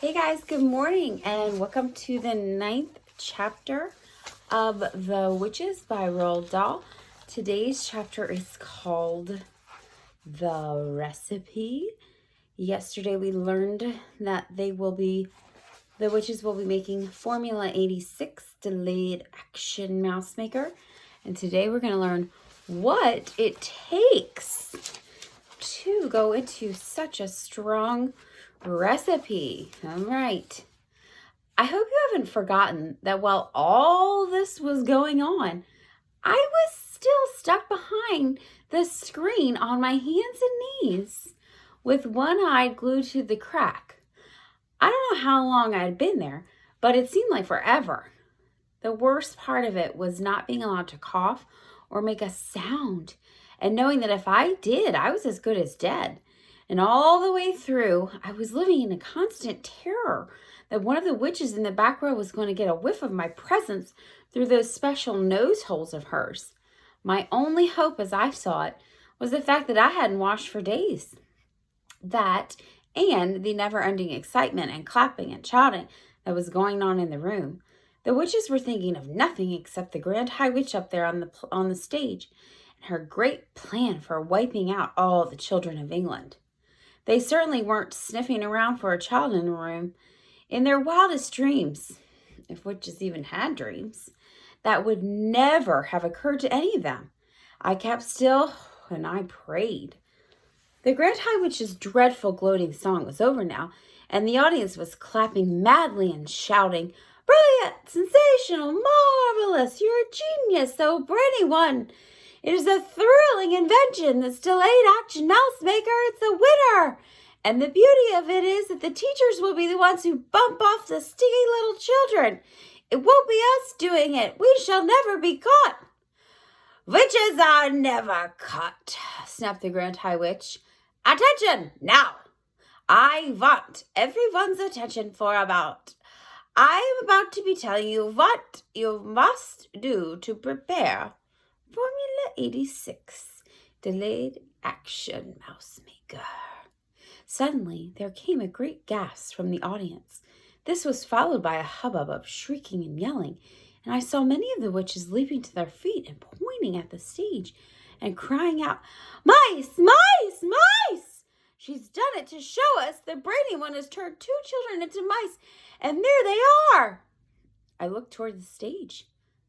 Hey guys, good morning and welcome to the 9th chapter of The Witches by Roald Dahl. Today's chapter is called The Recipe. Yesterday we learned that the witches will be making Formula 86 delayed action mouse maker. And today we're going to learn what it takes to go into such a strong recipe. All right. I hope you haven't forgotten that while all this was going on, I was still stuck behind the screen on my hands and knees with one eye glued to the crack. I don't know how long I had been there, but it seemed like forever. The worst part of it was not being allowed to cough or make a sound, and knowing that if I did, I was as good as dead. And all the way through, I was living in a constant terror that one of the witches in the back row was going to get a whiff of my presence through those special nose holes of hers. My only hope, as I saw it, was the fact that I hadn't washed for days. That and the never-ending excitement and clapping and shouting that was going on in the room. The witches were thinking of nothing except the Grand High Witch up there on the stage and her great plan for wiping out all the children of England. They certainly weren't sniffing around for a child in the room. In their wildest dreams, if witches even had dreams, that would never have occurred to any of them. I kept still and I prayed. The Grand High Witch's dreadful gloating song was over now, and the audience was clapping madly and shouting, "Brilliant! Sensational! Marvelous! You're a genius, oh brainy one! It is a thrilling invention, this delayed action mouse maker. It's a winner! And the beauty of it is that the teachers will be the ones who bump off the sticky little children. It won't be us doing it. We shall never be caught." "Witches are never caught," snapped the Grand High Witch. "Attention, now! I want everyone's attention I am about to be telling you what you must do to prepare Formula 86 Delayed Action Mouse Maker." Suddenly, there came a great gasp from the audience. This was followed by a hubbub of shrieking and yelling, and I saw many of the witches leaping to their feet and pointing at the stage and crying out, "Mice! Mice! Mice! She's done it to show us the brainy one has turned two children into mice, and there they are!" I looked toward the stage.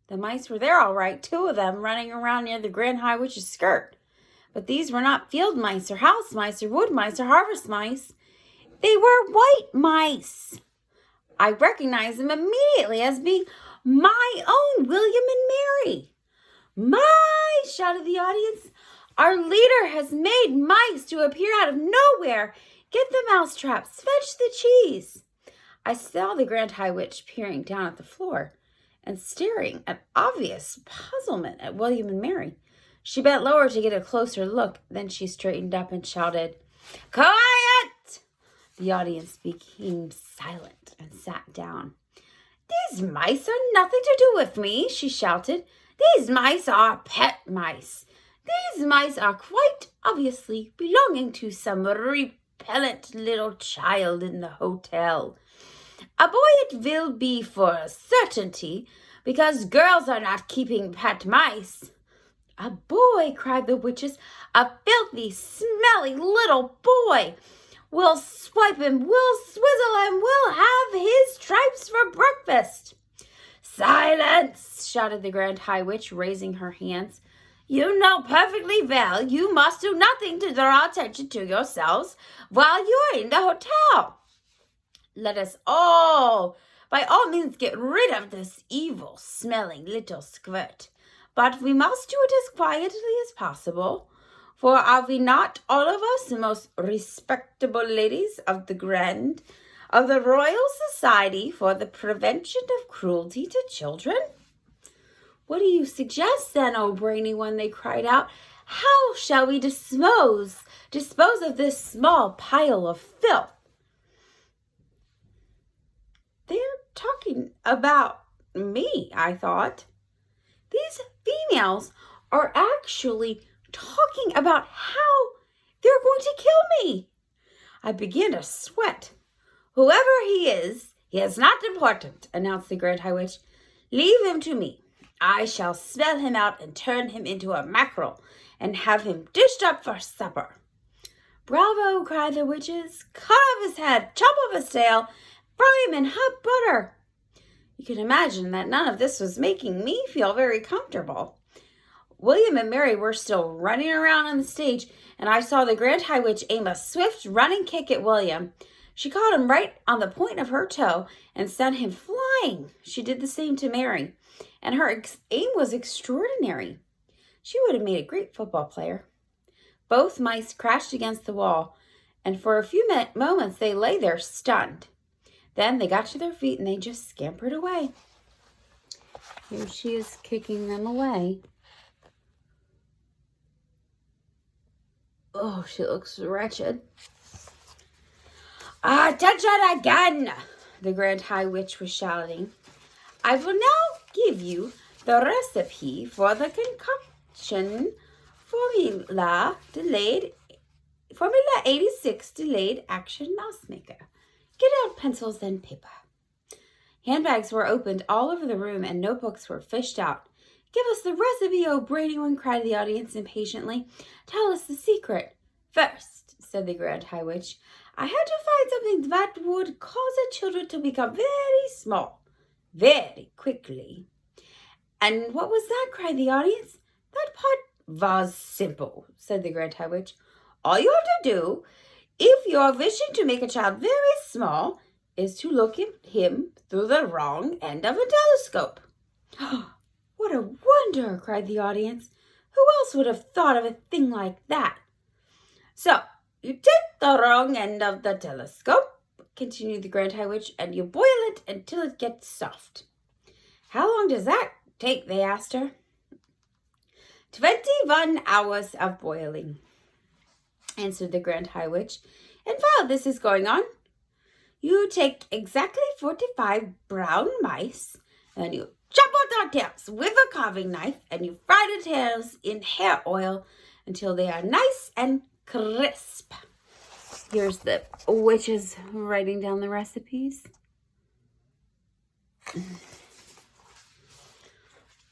The mice were there all right, 2 of them running around near the Grand High Witch's skirt. But these were not field mice or house mice or wood mice or harvest mice. They were white mice. I recognized them immediately as being my own William and Mary. "Mice!" shouted the audience. "Our leader has made mice to appear out of nowhere. Get the mouse traps. Fetch the cheese." I saw the Grand High Witch peering down at the floor and staring in obvious puzzlement at William and Mary. She bent lower to get a closer look. Then she straightened up and shouted, "Quiet!" The audience became silent and sat down. "These mice are nothing to do with me," she shouted. "These mice are pet mice. These mice are quite obviously belonging to some repellent little child in the hotel. A boy it will be for a certainty, because girls are not keeping pet mice." "A boy!" cried the witches. "A filthy, smelly little boy! We'll swipe him, we'll swizzle him, we'll have his stripes for breakfast." "Silence!" shouted the Grand High Witch, raising her hands. "You know perfectly well you must do nothing to draw attention to yourselves while you are in the hotel. Let us all, by all means, get rid of this evil-smelling little squirt. But we must do it as quietly as possible, for are we not all of us the most respectable ladies of the Royal Society for the Prevention of Cruelty to Children?" "What do you suggest then, oh brainy one?" they cried out. "How shall we dispose of this small pile of filth?" "They're talking about me," I thought. These females are actually talking about how they're going to kill me. I began to sweat. Whoever he is not important, announced the Grand High Witch. Leave him to me. I shall smell him out and turn him into a mackerel and have him dished up for supper. Bravo, cried the witches. Cut off his head, chop off his tail, fry him in hot butter. You can imagine that none of this was making me feel very comfortable. William and Mary were still running around on the stage, and I saw the Grand High Witch aim a swift running kick at William. She caught him right on the point of her toe and sent him flying. She did the same to Mary, and her aim was extraordinary. She would have made a great football player. Both mice crashed against the wall, and for a few moments they lay there stunned. Then they got to their feet and they just scampered away. Here she is kicking them away. Oh, she looks wretched. Attention again, the Grand High Witch was shouting. I will now give you the recipe for the concoction Formula 86 Delayed Action Mouse Maker. Get out pencils and paper. Handbags were opened all over the room and notebooks were fished out. Give us the recipe, oh Brady one, cried the audience impatiently. Tell us the secret. First, said the Grand High Witch, I had to find something that would cause the children to become very small, very quickly. And what was that, cried the audience. That part was simple, said the Grand High Witch. All you have to do, if you're wishing to make a child very small, is to look at him through the wrong end of a telescope. What a wonder, cried the audience. Who else would have thought of a thing like that? So, you take the wrong end of the telescope, continued the Grand High Witch, and you boil it until it gets soft. How long does that take? They asked her. 21 hours of boiling, answered the Grand High Witch. And while this is going on, you take exactly 45 brown mice, and you chop out their tails with a carving knife, and you fry the tails in hair oil until they are nice and crisp. Here's the witches writing down the recipes.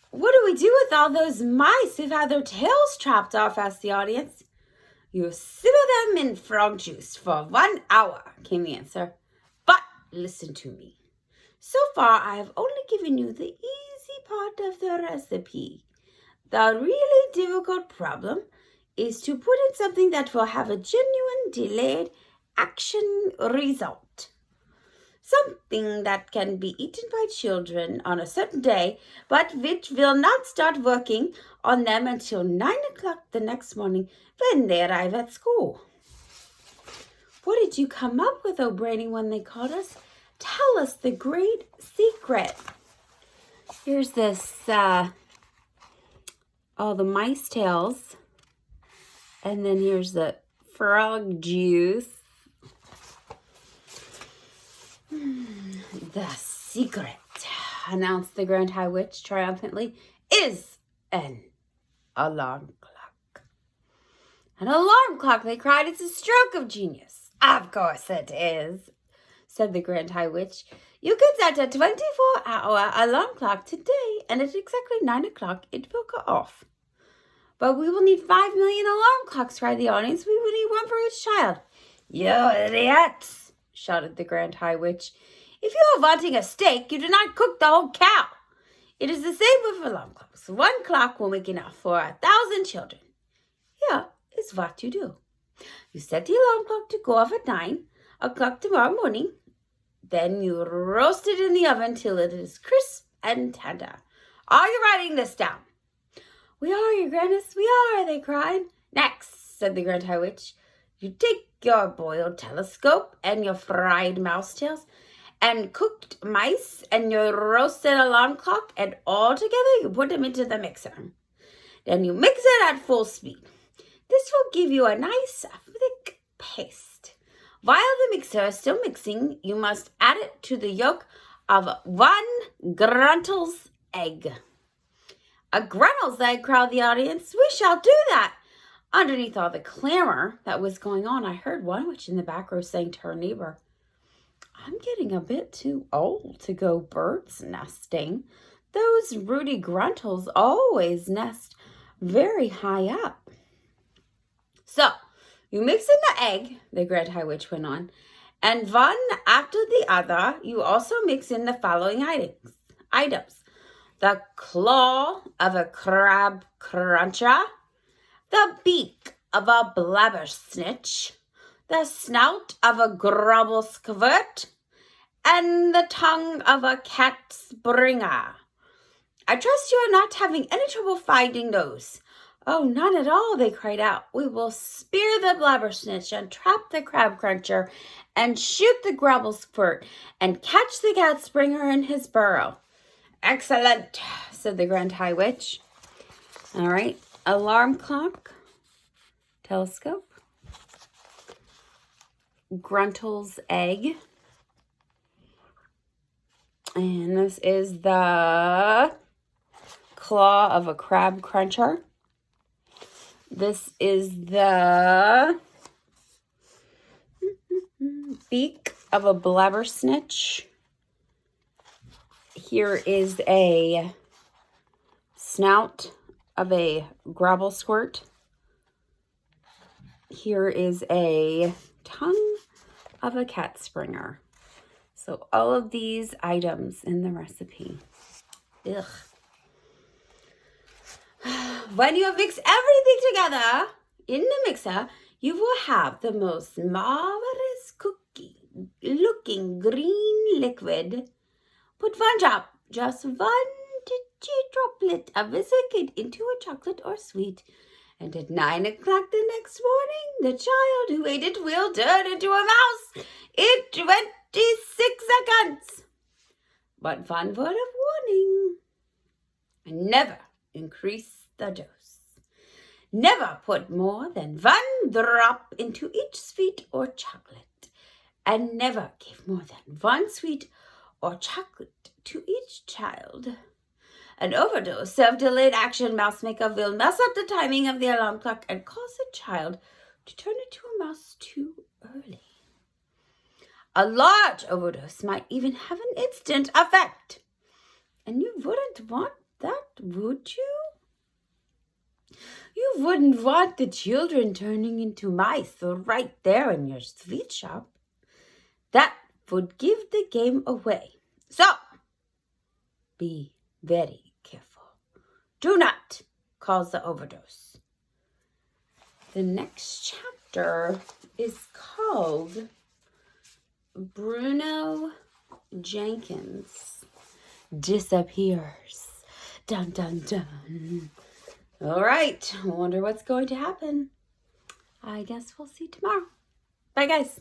What do we do with all those mice who've had their tails chopped off? Asked the audience. You simmer them in frog juice for 1 hour, came the answer. But listen to me. So far, I have only given you the easy part of the recipe. The really difficult problem is to put in something that will have a genuine delayed action result. Something that can be eaten by children on a certain day, but which will not start working on them until 9 o'clock the next morning when they arrive at school. What did you come up with, O'Brady, when they called us? Tell us the great secret. Here's this, all the mice tails. And then here's the frog juice. The secret, announced the Grand High Witch triumphantly, is an alarm clock. An alarm clock, they cried. It's a stroke of genius. Of course it is, said the Grand High Witch. You can set a 24-hour alarm clock today, and at exactly 9 o'clock it will go off. But we will need 5 million alarm clocks, cried the audience. We will need one for each child. You idiots, shouted the Grand High Witch. If you are wanting a steak, you do not cook the whole cow. It is the same with alarm clocks. 1 clock will make enough for 1,000 children. Here is what you do. You set the alarm clock to go off at 9 o'clock tomorrow morning. Then you roast it in the oven till it is crisp and tender. Are you writing this down? We are, your Grandness, we are, they cried. Next, said the Grand High Witch, you take your boiled telescope and your fried mouse tails and cooked mice and your roasted alarm clock, and all together you put them into the mixer. Then you mix it at full speed. This will give you a nice thick paste. While the mixer is still mixing, you must add it to the yolk of 1 Gruntle's egg. A Gruntle's egg, cried the audience. We shall do that. Underneath all the clamor that was going on, I heard one witch in the back row saying to her neighbor, I'm getting a bit too old to go bird's nesting. Those Rudy Gruntles always nest very high up. So, you mix in the egg, the Great High Witch went on, and one after the other, you also mix in the following items. The claw of a crab cruncher, the beak of a blabbersnitch, the snout of a grubble squirt, and the tongue of a cat springer. I trust you are not having any trouble finding those. Oh, none at all, they cried out. We will spear the blabbersnitch and trap the crab cruncher and shoot the grubble squirt and catch the cat springer in his burrow. Excellent, said the Grand High Witch. All right, alarm clock, telescope, Gruntle's egg, and this is the claw of a crab cruncher. This is the beak of a blabbersnitch. Here is a snout of a grubble squirt. Here is a tongue of a cat springer. So all of these items in the recipe. Ugh. When you have mixed everything together in the mixer, you will have the most marvelous cookie-looking green liquid. Put one drop, just one titchy droplet of a liquid into a chocolate or sweet. And at 9 o'clock the next morning, the child who ate it will turn into a mouse in 26 seconds. But one word of warning. Never increase the dose. Never put more than one drop into each sweet or chocolate. And never give more than one sweet or chocolate to each child. An overdose of delayed action mouse maker will mess up the timing of the alarm clock and cause a child to turn into a mouse too early. A large overdose might even have an instant effect. And you wouldn't want that, would you? You wouldn't want the children turning into mice right there in your sweet shop. That would give the game away. So, be very careful. Do not cause the overdose. The next chapter is called Bruno Jenkins Disappears. Dun, dun, dun. All right, I wonder what's going to happen. I guess we'll see tomorrow. Bye, guys.